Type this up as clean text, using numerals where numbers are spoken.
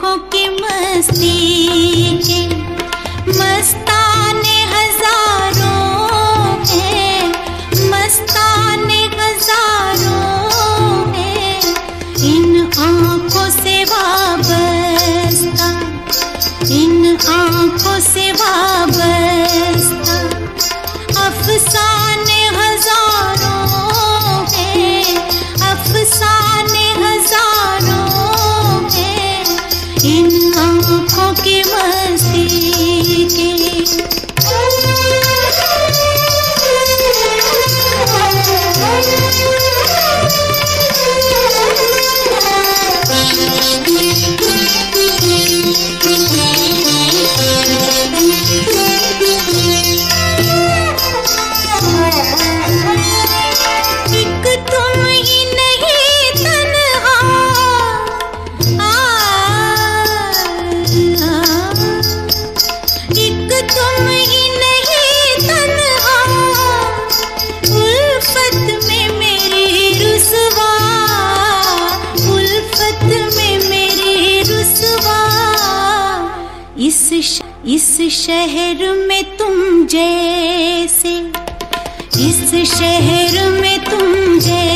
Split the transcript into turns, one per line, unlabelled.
आँखों की मस्ती के मस्ताने हजारों हैं, मस्ताने हजारों हैं। इन आँखों से वाबस्ता, इन आँखों से वाबस्ता अफसाने हजारों हैं, अफसाने हजारों हैं। इन आँखों की मस्ती के इस शहर में तुम जैसे, इस शहर में तुम जैसे